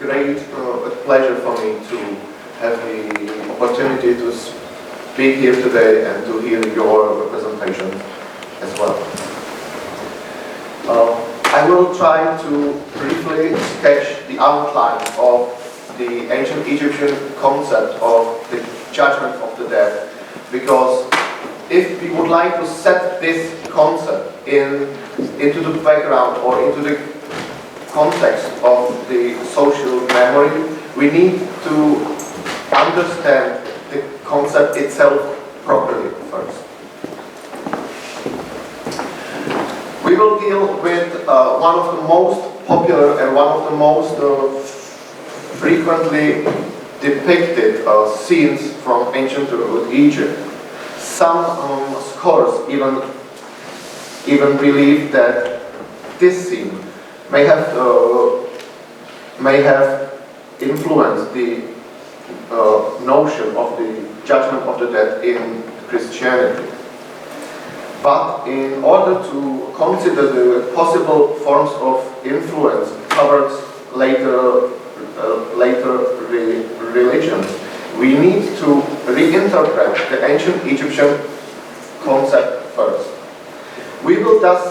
great pleasure for me to have the opportunity to speak here today and to hear your representation as well. I will try to briefly sketch the outline of the ancient Egyptian concept of the judgment of the dead, because if we would like to set this concept into the background or into the context of the social memory, we need to understand the concept itself properly first. We will deal with one of the most popular and one of the most frequently depicted scenes from ancient Egypt. Some scholars even believe that this scene may have influenced the notion of the judgment of the dead in Christianity. But in order to consider the possible forms of influence towards later religions, we need to reinterpret the ancient Egyptian concept first. We will thus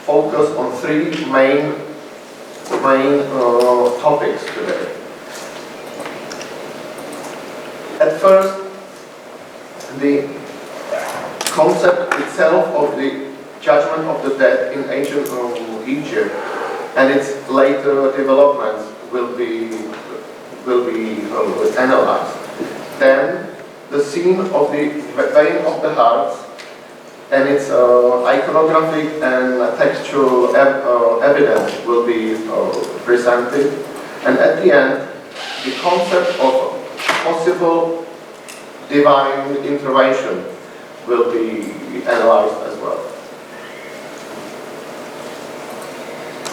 focus on three main topics today. At first, the concept itself of the judgment of the dead in ancient Egypt and its later developments will be analyzed. Then the scene of the weighing of the hearts and its iconographic and textual evidence will be presented, and at the end the concept of possible divine intervention will be analyzed as well.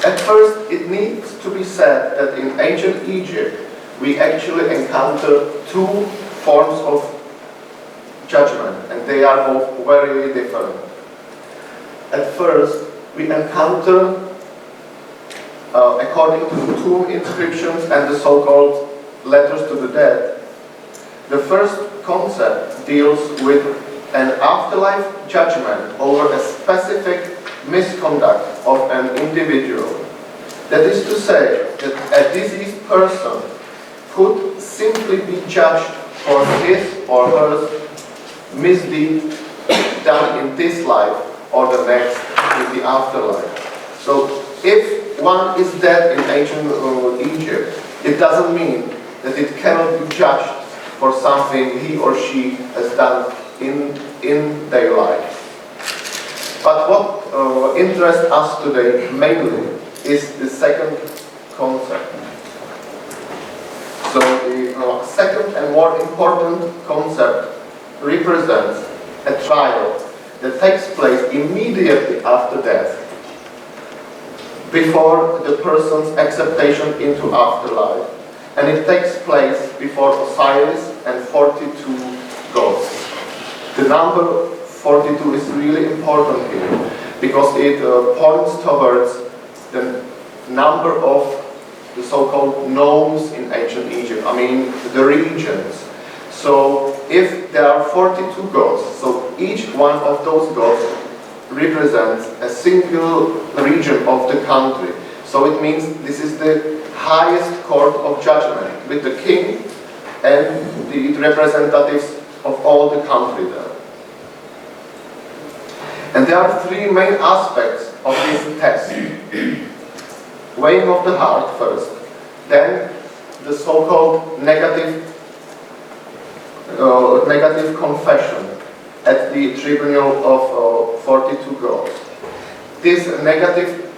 At first, it needs to be said that in ancient Egypt we actually encounter two forms of judgment, and they are both very different. At first, we encounter, according to the tomb inscriptions and the so-called letters to the dead, the first concept deals with an afterlife judgment over a specific misconduct of an individual. That is to say, that a deceased person could simply be judged for his or her misdeed done in this life or the next, in the afterlife. So if one is dead in ancient Egypt, it doesn't mean that it cannot be judged for something he or she has done in their life. But what interests us today mainly is the second concept. So the second and more important concept represents a trial that takes place immediately after death, before the person's acceptation into afterlife, and it takes place before Osiris and 42 gods. The number 42 is really important here because it points towards the number of the so-called nomes in ancient Egypt, I mean the regions. So if there are 42 gods, so each one of those gods represents a single region of the country. So it means this is the highest court of judgment with the king and the representatives of all the country there. And there are three main aspects of this test. Weighing of the heart first, then the so-called negative confession at the tribunal of 42 gods. This negative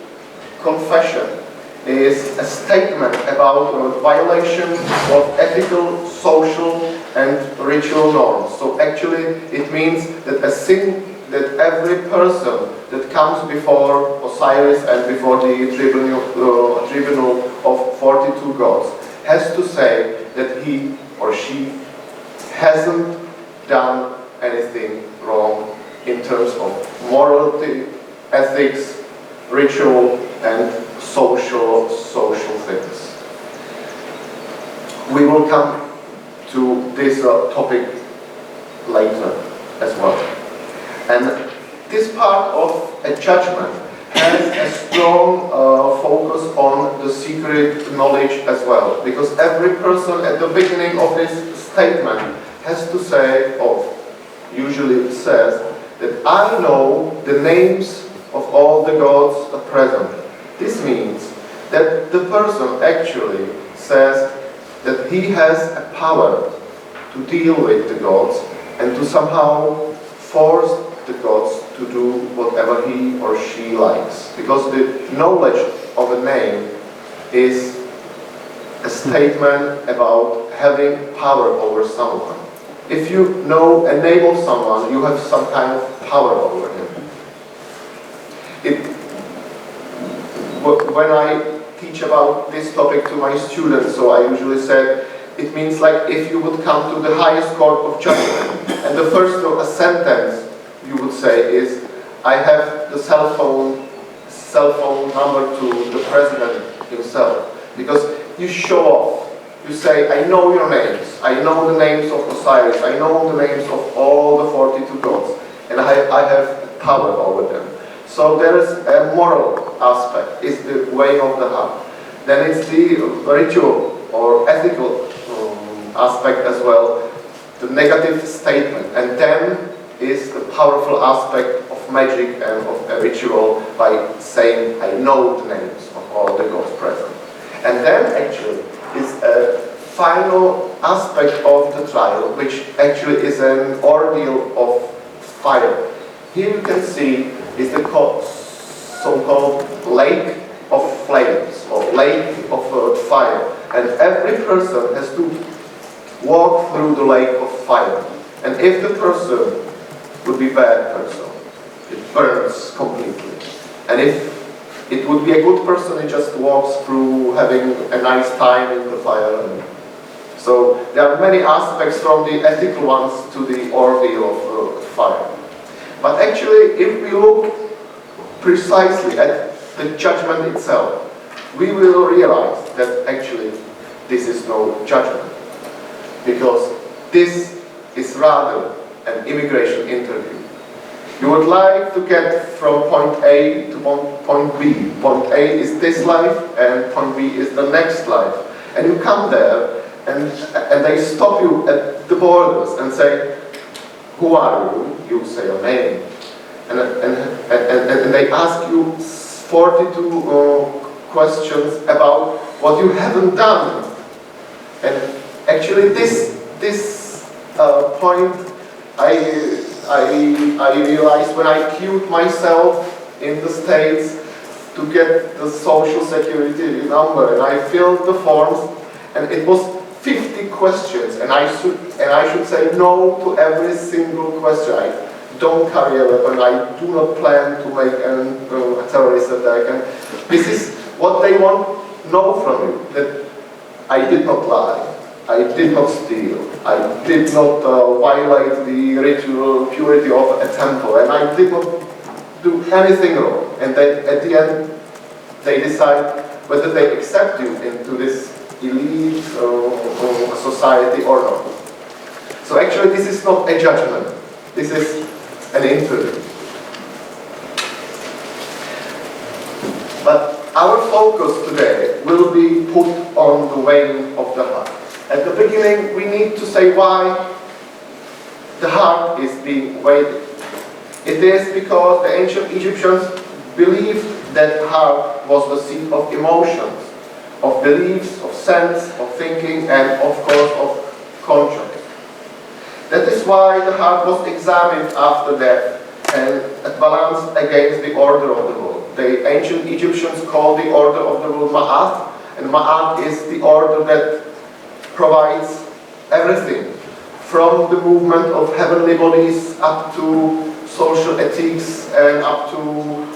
confession is a statement about violation of ethical, social, and ritual norms. So actually, it means that that every person that comes before Osiris and before the tribunal of 42 gods has to say that he or she hasn't done anything wrong in terms of morality, ethics, ritual, and social things. is a topic later as well. And this part of a judgment has a strong focus on the secret knowledge as well, because every person at the beginning of this statement has to say, or usually says, that I know the names of all the gods present. This means that the person actually says that he has a power to deal with the gods and to somehow force the gods to do whatever he or she likes. Because the knowledge of a name is a statement about having power over someone. If you know a name of someone, you have some kind of power over him. When I teach about this topic to my students, so I usually say, it means like if you would come to the highest court of judgment, and the first sentence you would say is, I have the cell phone number to the president himself. Because you show off. You say, I know your names. I know the names of Osiris. I know the names of all the 42 gods. And I have power over them. So there is a moral aspect. It's the way of the heart. Then it's the ritual or ethical aspect as well. The negative statement. And then is the powerful aspect of magic and of a ritual by saying, I know the names of all the gods present. And then actually is a final aspect of the trial, which actually is an ordeal of fire. Here you can see is the so-called lake of flames, or lake of fire. And every person has to walk through the lake of fire. And if the person would be a bad person, it burns completely. And if it would be a good person, he just walks through having a nice time in the fire. And so there are many aspects from the ethical ones to the ordeal of fire. But actually, if we look precisely at the judgment itself, we will realize that actually this is no judgment. Because this is rather an immigration interview. You would like to get from point A to point B. Point A is this life, and point B is the next life. And you come there, and they stop you at the borders and say, who are you? You say your name. And they ask you 42 questions about what you haven't done. And actually this point I realized when I queued myself in the States to get the social security number, and I filled the forms, and it was 50 questions, and I should say no to every single question. I don't carry a weapon. I do not plan to make a terrorist attack, and this is what they want to know from you, that I did not lie. I did not steal. I did not violate the ritual purity of a temple, and I did not do anything wrong. And then at the end, they decide whether they accept you into this elite society or not. So actually, this is not a judgment. This is an interview. But our focus today will be put on the weighing of the heart. At the beginning, we need to say why the heart is being weighed. It is because the ancient Egyptians believed that the heart was the seat of emotions, of beliefs, of sense, of thinking, and of course of conscience. That is why the heart was examined after death and balanced against the order of the world. The ancient Egyptians called the order of the world Ma'at, and Ma'at is the order that provides everything, from the movement of heavenly bodies up to social ethics and up to,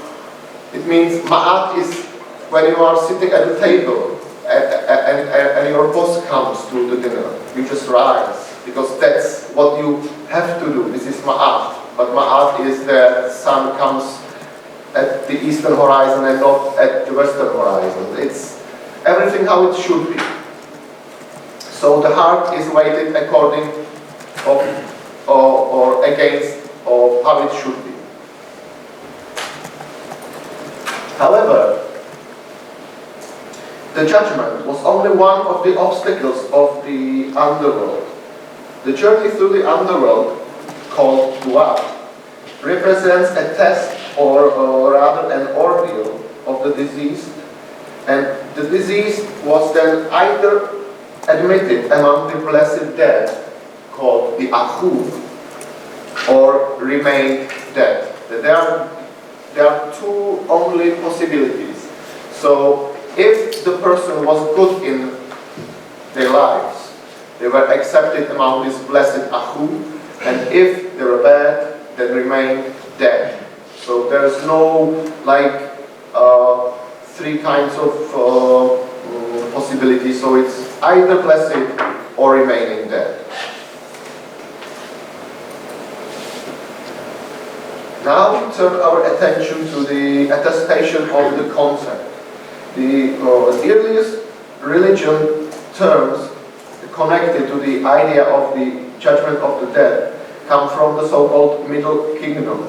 it means Ma'at is when you are sitting at the table and your boss comes to the dinner. You just rise, because that's what you have to do. This is Ma'at. But Ma'at is the sun comes at the eastern horizon and not at the western horizon. It's everything how it should be. So the heart is weighted according of, or against of how it should be. However, the judgment was only one of the obstacles of the underworld. The journey through the underworld, called Dua, represents a test or rather an ordeal of the deceased, and the deceased was then either admitted among the blessed dead, called the Ahu, or remained dead. There are two only possibilities. So if the person was good in their lives, they were accepted among this blessed Ahu, and if they were bad, they remained dead. So there's no like three kinds of possibilities. So it's either blessed or remaining dead. Now we turn our attention to the attestation of the concept. The earliest religion terms connected to the idea of the judgment of the dead come from the so-called Middle Kingdom.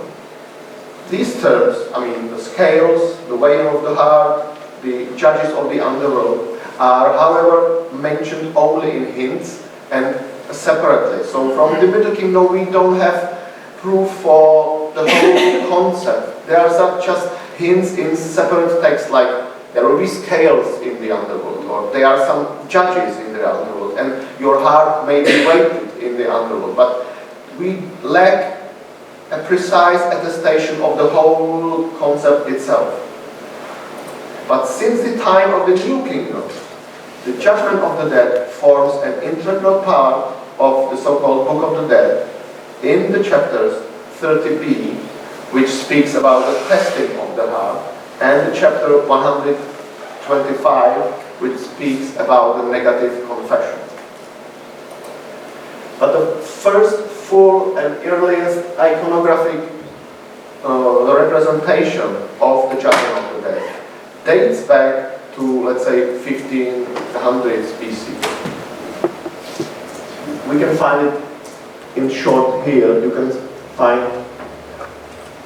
These terms, I mean the scales, the weighing of the heart, the judges of the underworld, are however mentioned only in hints and separately. So from the Middle Kingdom we don't have proof for the whole concept. There are just hints in separate texts, like there will be scales in the underworld, or there are some judges in the underworld, and your heart may be weighted in the underworld. But we lack a precise attestation of the whole concept itself. But since the time of the New Kingdom, the judgment of the dead forms an integral part of the so-called Book of the Dead in the chapters 30b, which speaks about the testing of the heart, and the chapter 125, which speaks about the negative confession. But the first full and earliest iconographic representation of the judgment of the dead dates back to, let's say, 1500 BC. We can find it in short here. You can find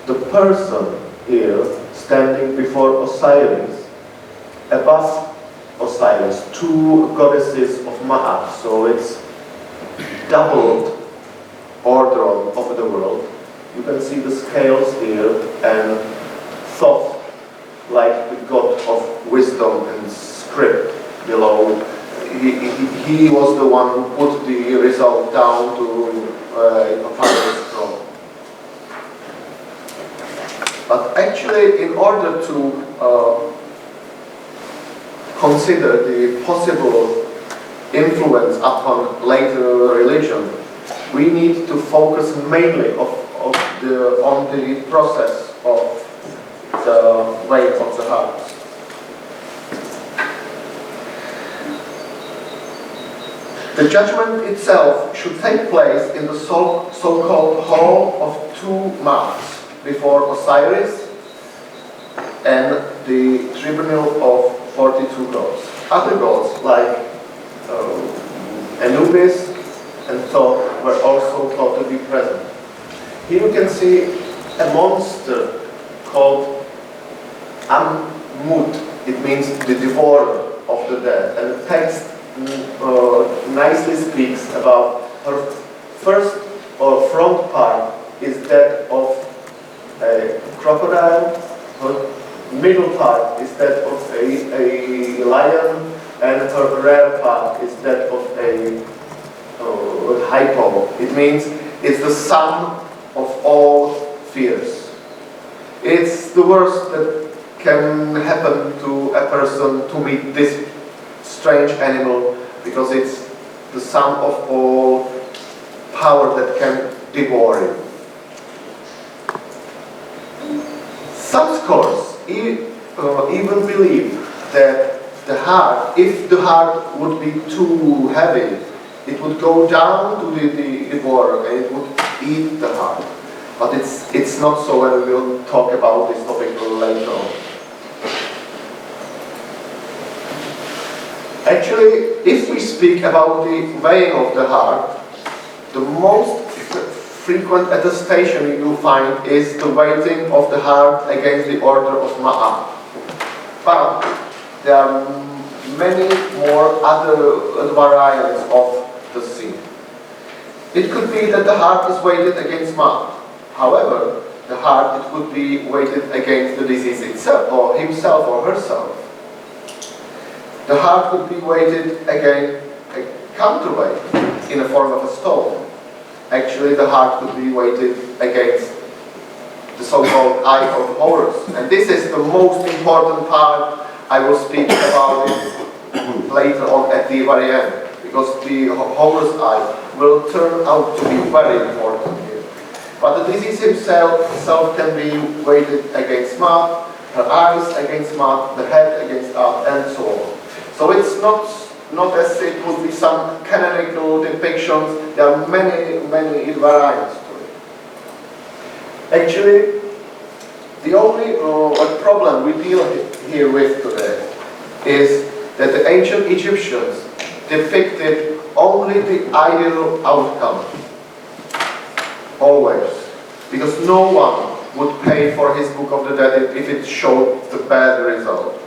the person here standing before Osiris, above Osiris, two goddesses of Ma'at. So it's doubled order of the world. You can see the scales here, and Thoth, like the god of wisdom and script below, he was the one who put the result down to Osiris' throne. But actually, in order to consider the possible influence upon later religion, we need to focus mainly on the process of the weight of the heart. The judgment itself should take place in the so-called Hall of Two Mouths, before Osiris and the tribunal of 42 gods. Other gods like Anubis and Thoth were also thought to be present. Here you can see a monster called Ammut. It means the devourer of the dead. And the text nicely speaks about her first or front part is that of a crocodile, her middle part is that of a lion, and her rear part is that of a hypo. It means it's the sum of all fears. It's the worst that can happen to a person to meet this strange animal, because it's the sum of all power that can devour him. Some scholars even believe that the heart, if the heart would be too heavy, it would go down to the devourer and it would eat the heart. But it's not so, and we will talk about this topic later on. Actually, if we speak about the weighing of the heart the most frequent attestation you find is the weighting of the heart against the order of Ma'at. But there are many more other variants of the sin. It could be that the heart is weighted against Ma'at. However, the heart, it could be weighted against the disease itself, or himself or herself. The heart could be weighted against a counterweight in the form of a stone. Actually, the heart could be weighted against the so-called eye of Horus. And this is the most important part. I will speak about it later on at the very end, because the Horus eye will turn out to be very important here. But the disease itself can be weighted against Ma'at, her eyes against Ma'at, the head against Ab, and so on. So it's not as it would be some canonical depictions. There are many variants to it. Actually, the only problem we deal here with today is that the ancient Egyptians depicted only the ideal outcome, always, because no one would pay for his Book of the Dead if it showed the bad result.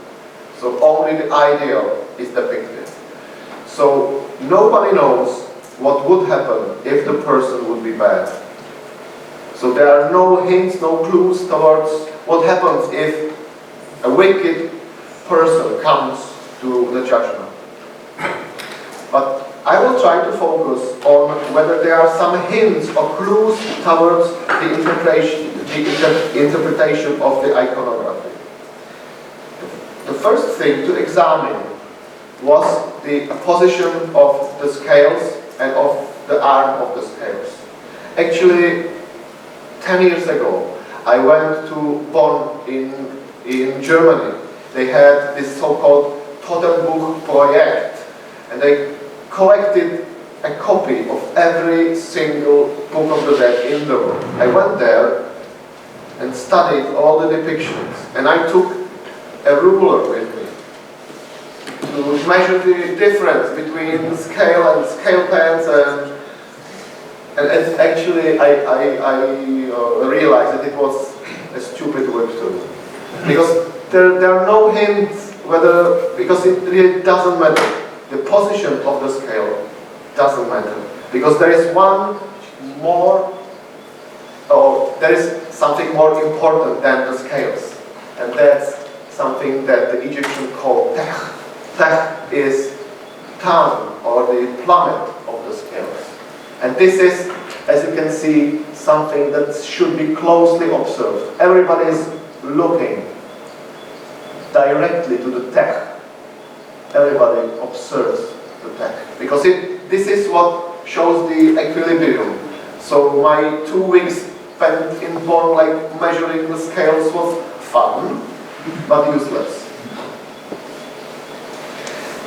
So only the ideal is depicted. So nobody knows what would happen if the person would be bad. So there are no hints, no clues towards what happens if a wicked person comes to the judgment. But I will try to focus on whether there are some hints or clues towards the interpretation of the iconography. The first thing to examine was the position of the scales and of the arm of the scales. Actually, 10 years ago, I went to Bonn in Germany. They had this so-called Totenbuch project, and they collected a copy of every single Book of the Dead in the world. I went there and studied all the depictions, and I took a ruler with me to measure the difference between the scale and scale pens, and actually I realized that it was a stupid work to do, because there are no hints because it really doesn't matter. The position of the scale doesn't matter, because there is there is something more important than the scales, and that's something that the Egyptians call tech. Tech is town, or the plummet of the scales. And this is, as you can see, something that should be closely observed. Everybody is looking directly to the tech. Everybody observes the tech, because this is what shows the equilibrium. So my 2 weeks spent in Bonn, measuring the scales, was fun, but useless.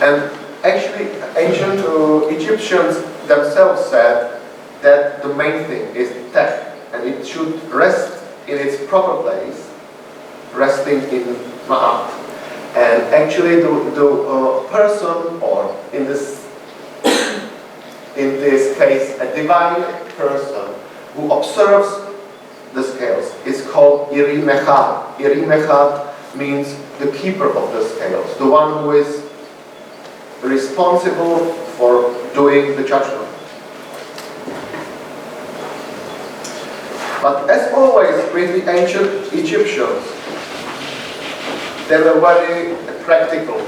And actually, ancient Egyptians themselves said that the main thing is tech, and it should rest in its proper place, resting in Ma'at. And actually, the person, or in this case, a divine person who observes the scales, is called Iri Mechad. Iri Mechad means the keeper of the scales, the one who is responsible for doing the judgment. But as always with the ancient Egyptians, they were very practical.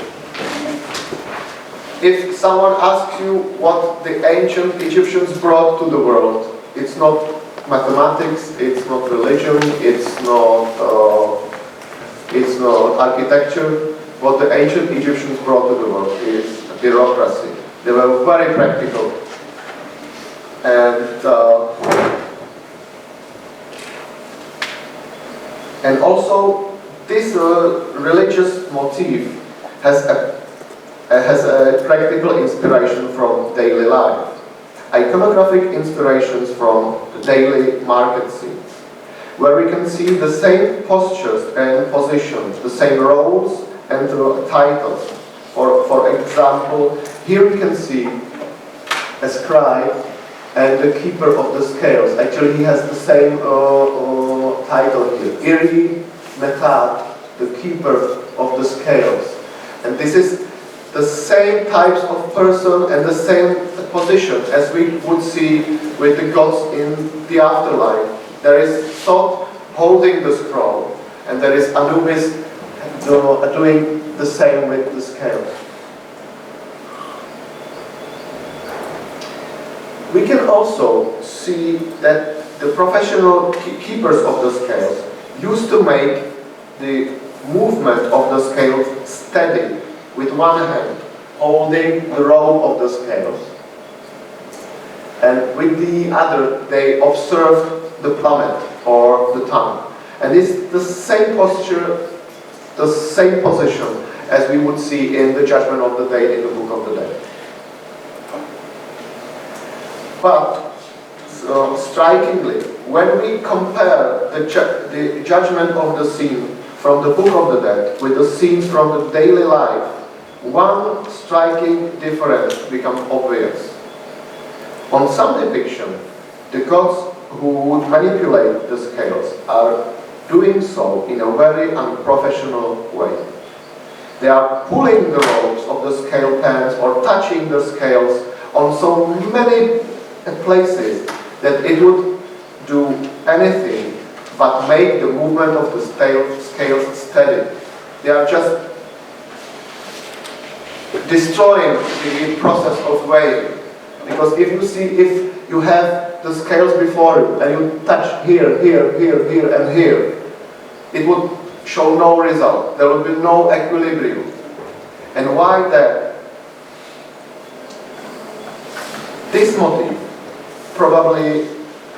If someone asks you what the ancient Egyptians brought to the world, it's not mathematics, it's not religion, it's not architecture. What the ancient Egyptians brought to the world is bureaucracy. They were very practical. And also, this religious motif has a practical inspiration from daily life. Iconographic inspirations from the daily market scenes, where we can see the same postures and positions, the same roles and titles. For example, here we can see a scribe and the keeper of the scales. Actually, he has the same title here. Iri Metad, the keeper of the scales. And this is the same types of person and the same position as we would see with the gods in the afterlife. There is Thoth holding the scroll, and there is Anubis doing the same with the scales. We can also see that the professional keepers of the scales used to make the movement of the scales steady with one hand, holding the rope of the scales. And with the other, they observed the plummet or the tongue. And it's the same posture, the same position as we would see in the Judgment of the Day in the Book of the Dead. But strikingly, when we compare the judgment of the scene from the Book of the Dead with the scene from the daily life, one striking difference becomes obvious. On some depiction, the gods who would manipulate the scales are doing so in a very unprofessional way. They are pulling the ropes of the scale pans or touching the scales on so many places that it would do anything but make the movement of the scales steady. They are just destroying the process of weighing. Because if you have the scales before you and you touch here, here, here, here and here, it would show no result. There would be no equilibrium. And why that? This motif probably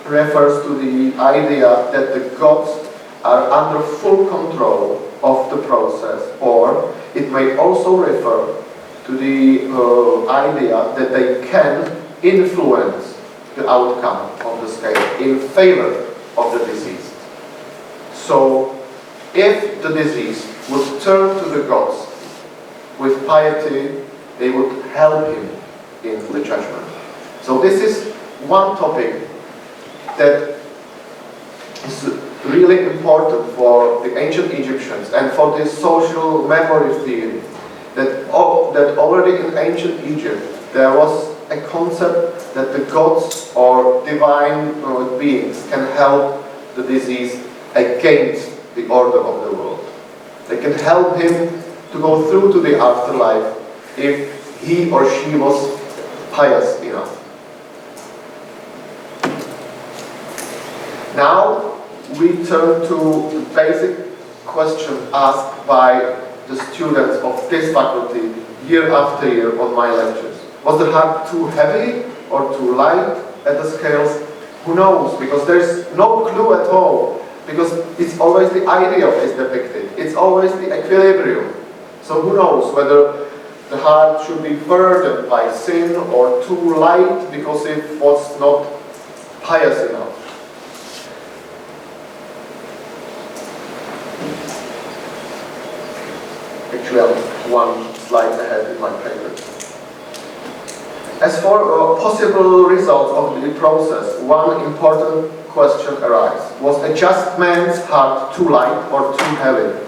refers to the idea that the gods are under full control of the process, or it may also refer to the idea that they can influence the outcome of the scale in favor of the deceased. So, if the deceased would turn to the gods with piety, they would help him in the judgment. So this is one topic that is really important for the ancient Egyptians and for this social memory theory, that already in ancient Egypt there was a concept that the gods or divine beings can help the deceased against the order of the world. They can help him to go through to the afterlife if he or she was pious enough. Now we turn to the basic question asked by the students of this faculty year after year on my lectures. Was the heart too heavy or too light at the scales? Who knows? Because there's no clue at all. Because it's always the ideal is depicted. It's always the equilibrium. So who knows whether the heart should be burdened by sin or too light because it was not pious enough. Actually, I'm one slide ahead in my paper. As for possible results of the process, one important question arises. Was a just man's heart too light or too heavy?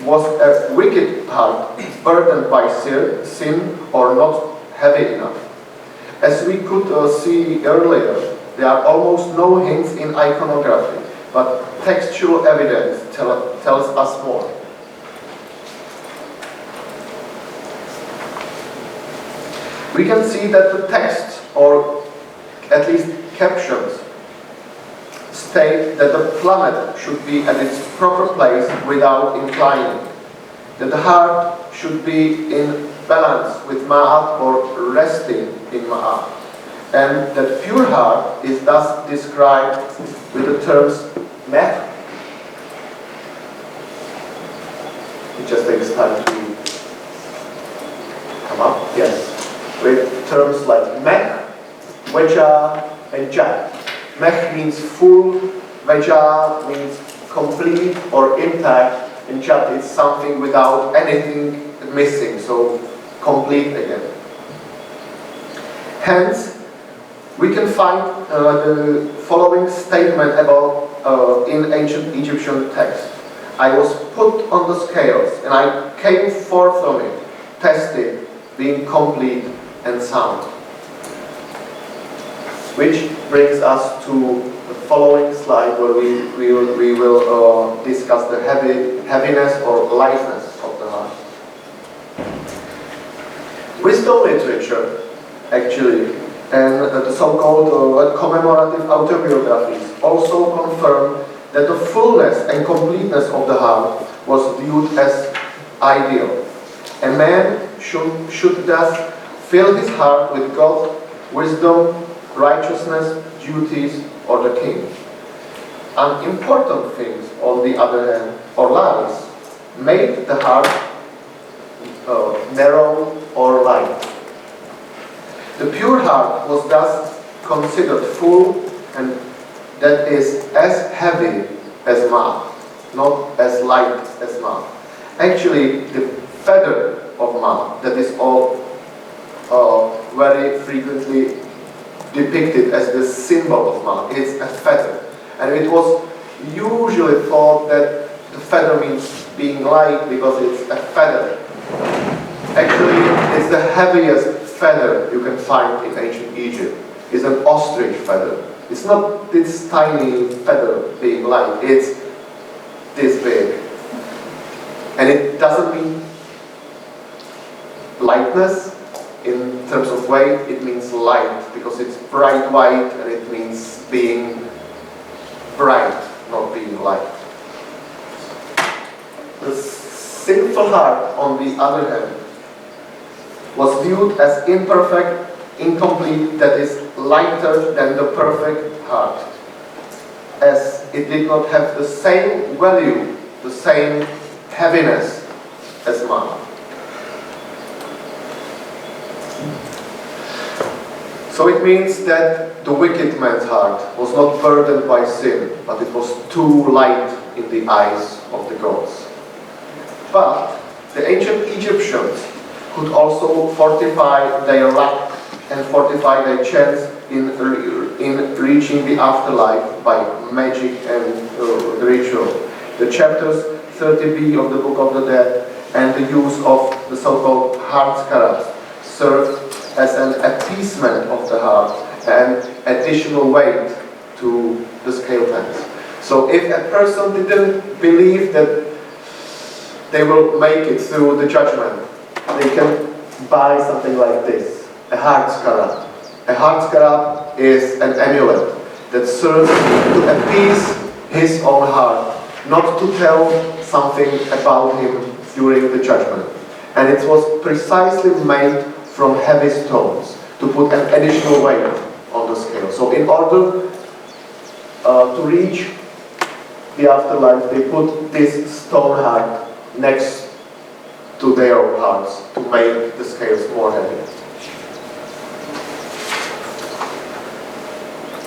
Was a wicked heart burdened by sin or not heavy enough? As we could see earlier, there are almost no hints in iconography, but textual evidence tells us more. We can see that the text, or at least captions, state that the plummet should be at its proper place without inclining, that the heart should be in balance with Ma'at or resting in Ma'at, and that pure heart is thus described with the terms mech. It just takes time to come up. Yes. With terms like mech, veja, and jat. Mech means full, veja means complete or intact, and jat is something without anything missing, so complete again. Hence, We can find the following statement about in ancient Egyptian text. I was put on the scales, and I came forth from it, tested, being complete and sound. Which brings us to the following slide, where we will discuss the heaviness or lightness of the heart. Wisdom literature, actually, and the so-called commemorative autobiographies also confirm that the fullness and completeness of the heart was viewed as ideal. A man should thus fill his heart with God, wisdom, righteousness, duties, or the king. Unimportant things, on the other hand, or lies, made the heart narrow or light. The pure heart was thus considered full, and that is as heavy as mud, not as light as mud. Actually, the feather of mud, that is all very frequently depicted as the symbol of mud. It's a feather, and it was usually thought that the feather means being light because it's a feather. Actually, it's the heaviest feather you can find in ancient Egypt. It's an ostrich feather. It's not this tiny feather being light, it's this big. And it doesn't mean lightness in terms of weight, it means light, because it's bright white and it means being bright, not being light. The sinful heart, on the other hand, was viewed as imperfect, incomplete, that is lighter than the perfect heart, as it did not have the same value, the same heaviness as mud. So it means that the wicked man's heart was not burdened by sin, but it was too light in the eyes of the gods. But the ancient Egyptians could also fortify their luck and fortify their chance in reaching the afterlife by magic and ritual. The chapters 30b of the Book of the Dead and the use of the so-called heart scarabs served as an appeasement of the heart and additional weight to the scale pens. So if a person didn't believe that they will make it through the judgment, they can buy something like this, a heart scarab. A heart scarab is an amulet that serves to appease his own heart, not to tell something about him during the judgment. And it was precisely made from heavy stones to put an additional weight on the scale. So in order to reach the afterlife, they put this stone heart next to their hearts to make the scales more heavy.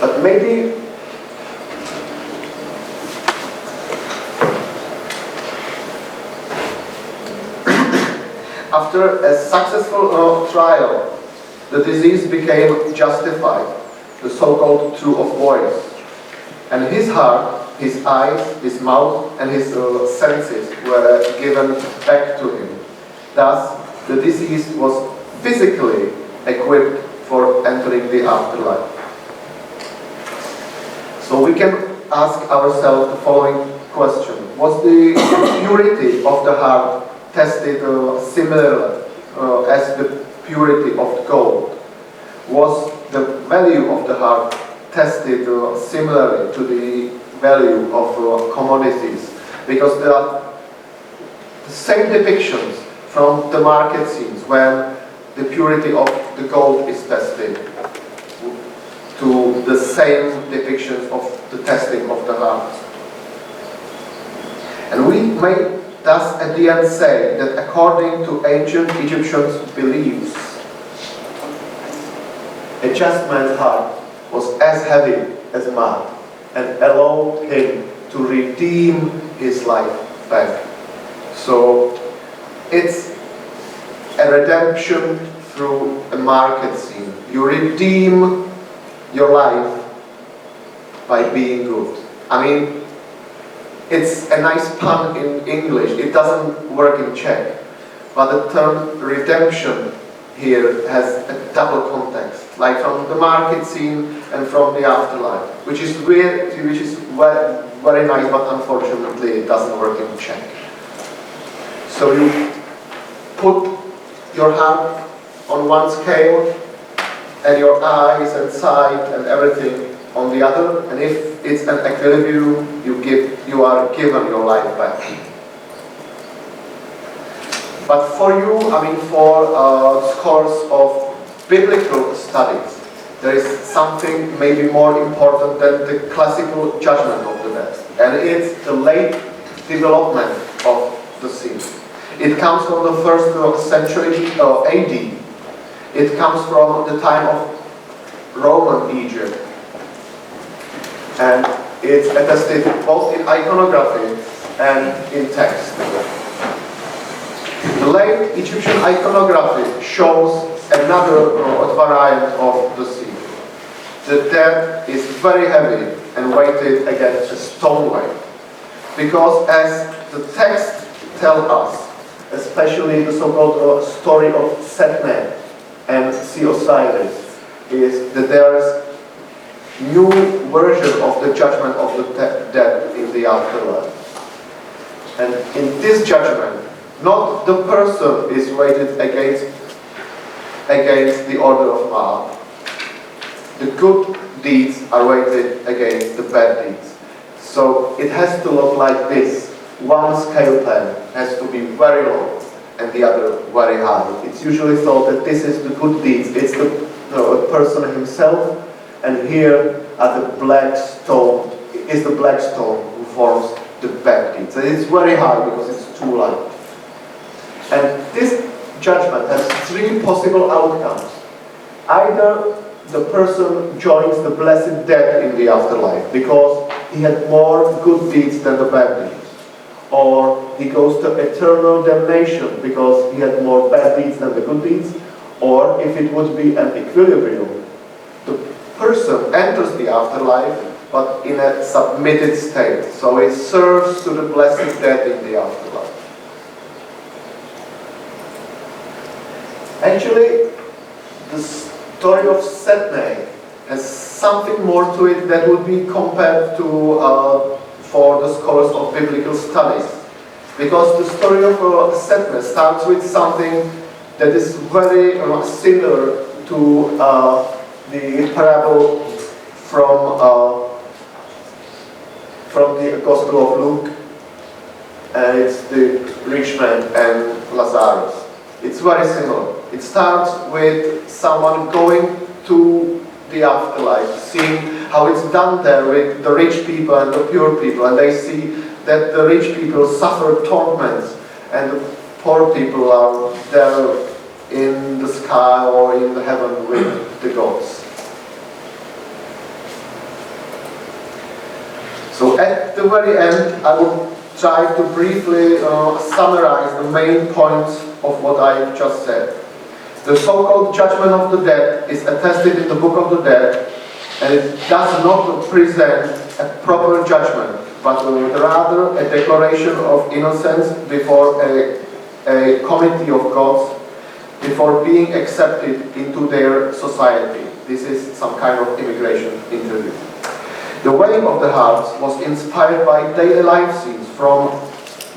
But maybe after a successful trial, the disease became justified, the so-called truth of voice. And his heart, his eyes, his mouth, and his senses were given back to him. Thus, the disease was physically equipped for entering the afterlife. So we can ask ourselves the following question. Was the purity of the heart tested similarly as the purity of gold? Was the value of the heart tested similarly to the value of commodities? Because there are the same depictions from the market scenes when the purity of the gold is tested to the same depictions of the testing of the heart. And we may thus at the end say that according to ancient Egyptians' beliefs, a just man's heart was as heavy as mud and allowed him to redeem his life back. So it's a redemption through a market scene. You redeem your life by being good. I mean, it's a nice pun in English, it doesn't work in Czech, but the term redemption here has a double context, like from the market scene and from the afterlife, which is weird, which is very nice, but unfortunately it doesn't work in Czech. So you put your hand on one scale and your eyes and sight and everything on the other, and if it's an equilibrium, you are given your life back. But for you, I mean for scholars of biblical studies, there is something maybe more important than the classical judgment of the dead, and it's the late development of the scene. It comes from the 1st century AD. It comes from the time of Roman Egypt. And it's attested both in iconography and in text. The late Egyptian iconography shows another variant of the scene. The dead is very heavy and weighted against a stone weight. Because as the text tells us, especially the so-called story of Setne and see Osiris, is that there is new version of the judgment of the dead in the afterlife. And in this judgment, not the person is weighted against the order of Maat. The good deeds are weighted against the bad deeds. So it has to look like this. One scale pen has to be very low and the other very high. It's usually thought that this is the good deeds, it's the person himself, and here at the black stone is the black stone who forms the bad deeds. And it's very high because it's too light. And this judgment has three possible outcomes. Either the person joins the blessed dead in the afterlife because he had more good deeds than the bad deeds. Or he goes to eternal damnation because he had more bad deeds than the good deeds. Or if it would be an equilibrium, the person enters the afterlife but in a submitted state. So it serves to the blessed dead in the afterlife. Actually, the story of Setne has something more to it that would be compared to for the scholars of biblical studies. Because the story of Setne starts with something that is very similar to the parable from the Gospel of Luke, and it's the rich man and Lazarus. It's very similar. It starts with someone going to the afterlife, seeing how it's done there with the rich people and the poor people, and they see that the rich people suffer torments and the poor people are there in the sky or in the heaven with the gods. So at the very end, I will try to briefly summarize the main points of what I just said. The so-called judgment of the dead is attested in the Book of the Dead, and it does not present a proper judgment, but rather a declaration of innocence before a committee of gods, before being accepted into their society. This is some kind of immigration interview. The weighing of the hearts was inspired by daily life scenes from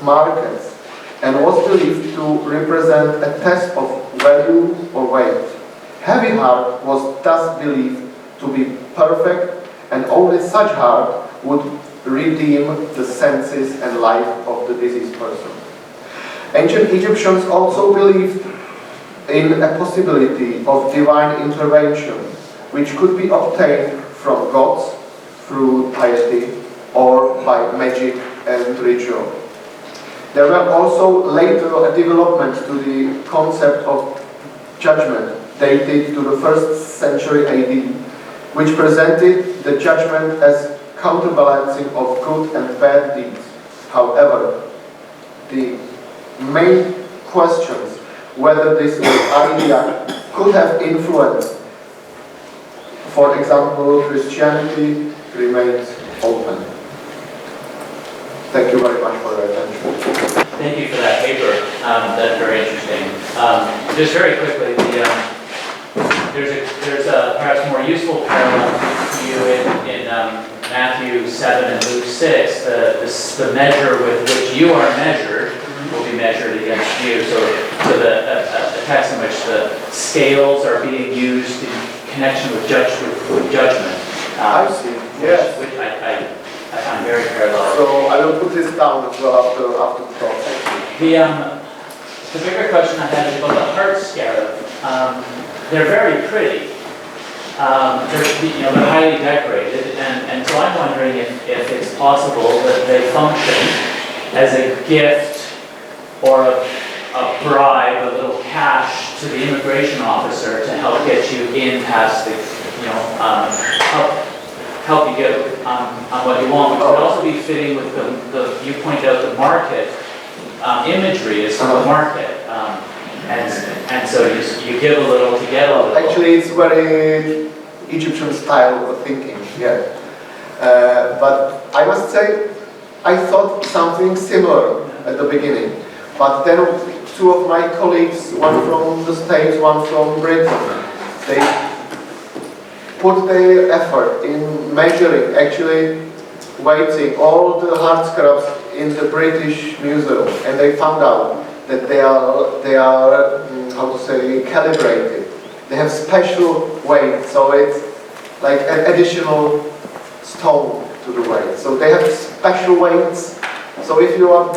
markets and was believed to represent a test of value or weight. Heavy heart was thus believed to be perfect, and only such heart would redeem the senses and life of the deceased person. Ancient Egyptians also believed in a possibility of divine intervention, which could be obtained from gods through piety or by magic and ritual. There were also later developments to the concept of judgment dated to the 1st century AD, which presented the judgment as counterbalancing of good and bad deeds. However, the main questions whether this idea could have influenced For example, Christianity remains open. Thank you very much for your attention. Thank you for that paper. That's very interesting. Just very quickly, there's a perhaps more useful parallel to you in Matthew 7 and Luke 6. The measure with which you are measured will be measured against you. So the text in which the scales are being used in connection with judgment. I see. Yes. Which I find very parallel. So I will put this down as well after the talk. The bigger question I had is about the heart scarab. They're very pretty. They're highly decorated, and so I'm wondering if it's possible that they function as a gift or a bribe, a little cash to the immigration officer to help get you in past the, help you get on what you want, which would also be fitting with the you pointed out the market imagery is from the market, and so you give a little to get a little. Actually, it's very Egyptian style of thinking, yeah. But I must say, I thought something similar at the beginning, but then two of my colleagues, one from the States, one from Britain, they put their effort in measuring, actually weighting all the heart scarabs in the British Museum, and they found out that they are how to say, calibrated. They have special weight, so it's like an additional stone to the weight. So they have special weights. So if you are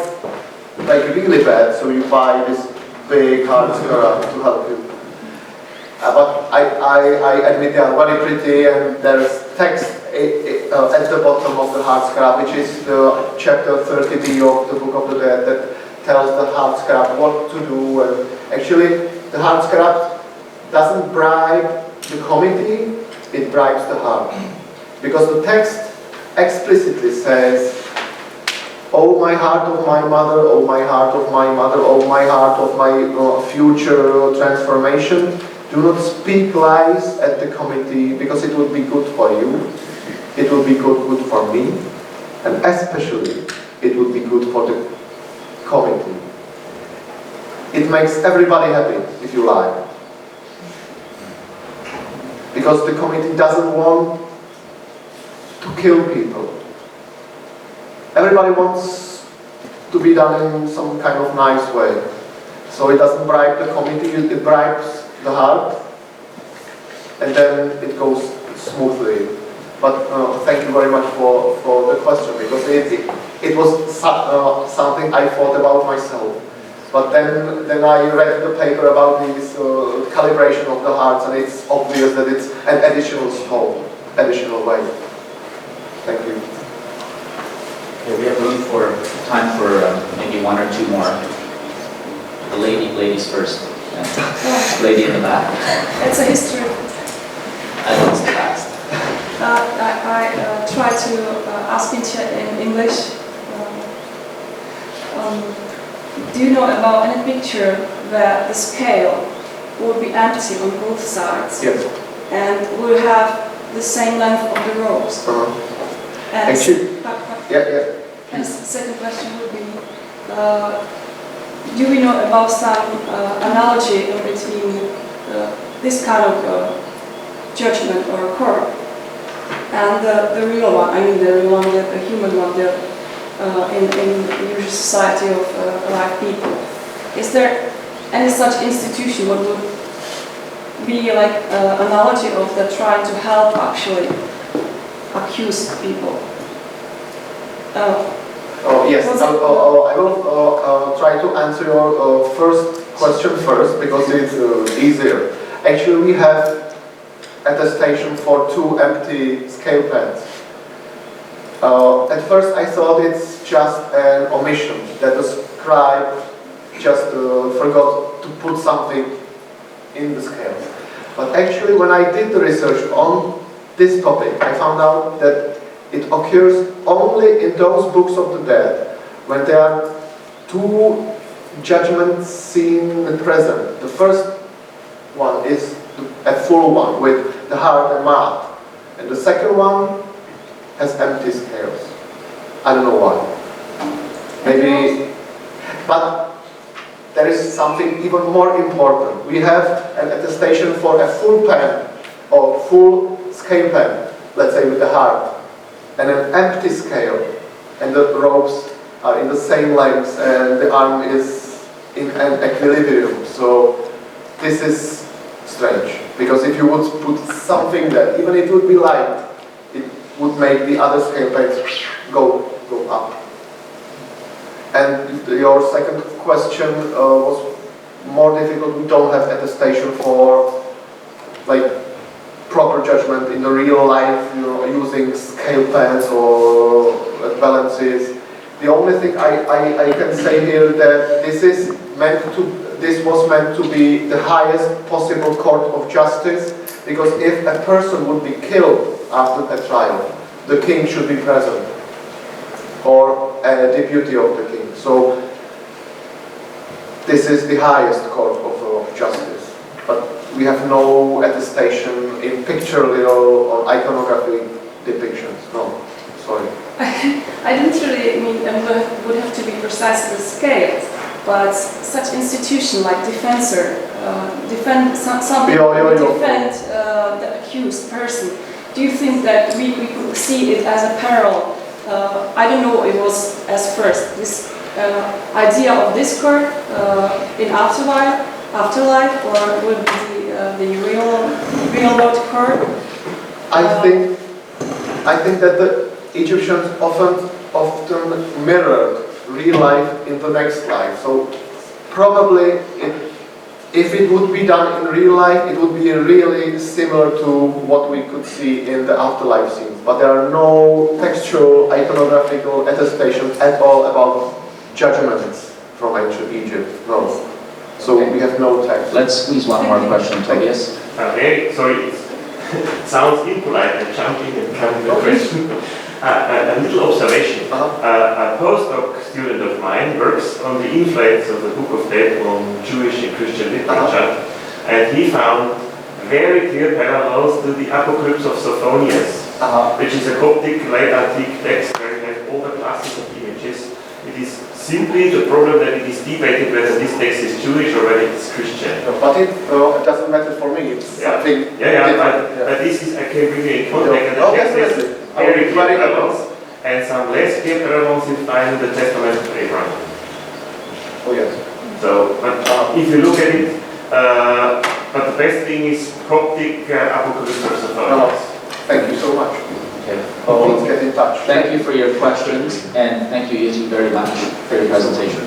like really bad, so you buy this big heart scarab to help you. But I admit they are very pretty, and there's text at the bottom of the heart scarab, which is the chapter 30b of the Book of the Dead, that tells the heart scarab what to do. And actually, the heart scarab doesn't bribe the committee, it bribes the heart. Because the text explicitly says, "Oh my heart of my mother, oh my heart of my mother, oh my heart of my future transformation, do not speak lies at the committee, because it would be good for you, it would be good for me, and especially it would be good for the committee." It makes everybody happy if you lie. Because the committee doesn't want to kill people. Everybody wants to be done in some kind of nice way. So it doesn't bribe the committee, it bribes the heart, and then it goes smoothly. But thank you very much for the question, because it was something I thought about myself. But then I read the paper about this calibration of the hearts, and it's obvious that it's an additional stone, additional weight. Thank you. Okay, we have room for time for maybe one or two more. The ladies first. Lady in the back. It's a history. It's the past. I try to ask in English. Do you know about any picture where the scale will be empty on both sides? Yes. And will have the same length of the ropes? And actually, yeah. And the second question would be, do we know about some analogy in between this kind of judgment or court and the real one? I mean, the real one, the human one, in the usual society of alive people. Is there any such institution what would be like analogy of the trying to help actually accuse people? Yes, I will try to answer your first question first, because it's easier. Actually, we have attestation for 2 empty scale pens. At first I thought it's just an omission, that the scribe just forgot to put something in the scales. But actually, when I did the research on this topic, I found out that it occurs only in those books of the dead, when there are 2 judgment scenes present. The first one is a full one with the heart and mouth. The second one has empty scales. I don't know why. Maybe, but there is something even more important. We have an attestation for a full pen or full scale pen, let's say with the heart, and an empty scale, and the ropes are in the same length and the arm is in an equilibrium. So this is strange, because if you would put something there, even if it would be light, it would make the other scale pens go up. And your second question was more difficult. We don't have attestation for like proper judgment in the real life, using scale pens or balances. The only thing I can say here that this was meant to be the highest possible court of justice, because if a person would be killed after a trial, the king should be present, or a deputy of the king. So this is the highest court of justice. But we have no attestation in pictorial or iconography depictions. No, sorry. I didn't really mean would have to be precise with scales, but such institution like defensor, defend the accused person. Do you think that we could see it as a parallel? I don't know. It was as first this idea of this court in afterlife, or would be the real world court? I think that the Egyptians often mirrored real life in the next life. So probably if it would be done in real life, it would be really similar to what we could see in the afterlife scenes. But there are no textual, iconographical attestations at all about judgments from ancient Egypt. No. So we have no text. Let's squeeze one more question, Tobias. Okay, sorry, it sounds impolite and jumping and coming with a question. A little observation. A postdoc student of mine works on the influence of the Book of Dead on Jewish and Christian literature, and he found very clear parallels to the Apocalypse of Sophonius, which is a Coptic late antique text where you have all the classes of images. It is simply the problem that it is debated whether this text is Jewish or whether it is Christian. But it doesn't matter for me. It's something different. But this is, I can bring you in contact, and the text is very clear parallels, and some less clear parallels you find in the Testament of Abraham. Oh yes. So, but if you look at it, but the best thing is Coptic Apocalypse of Sophonius. Thank you so much. Okay. Please get in touch. Thank you for your questions, and thank you, Jiří, very much for your presentation.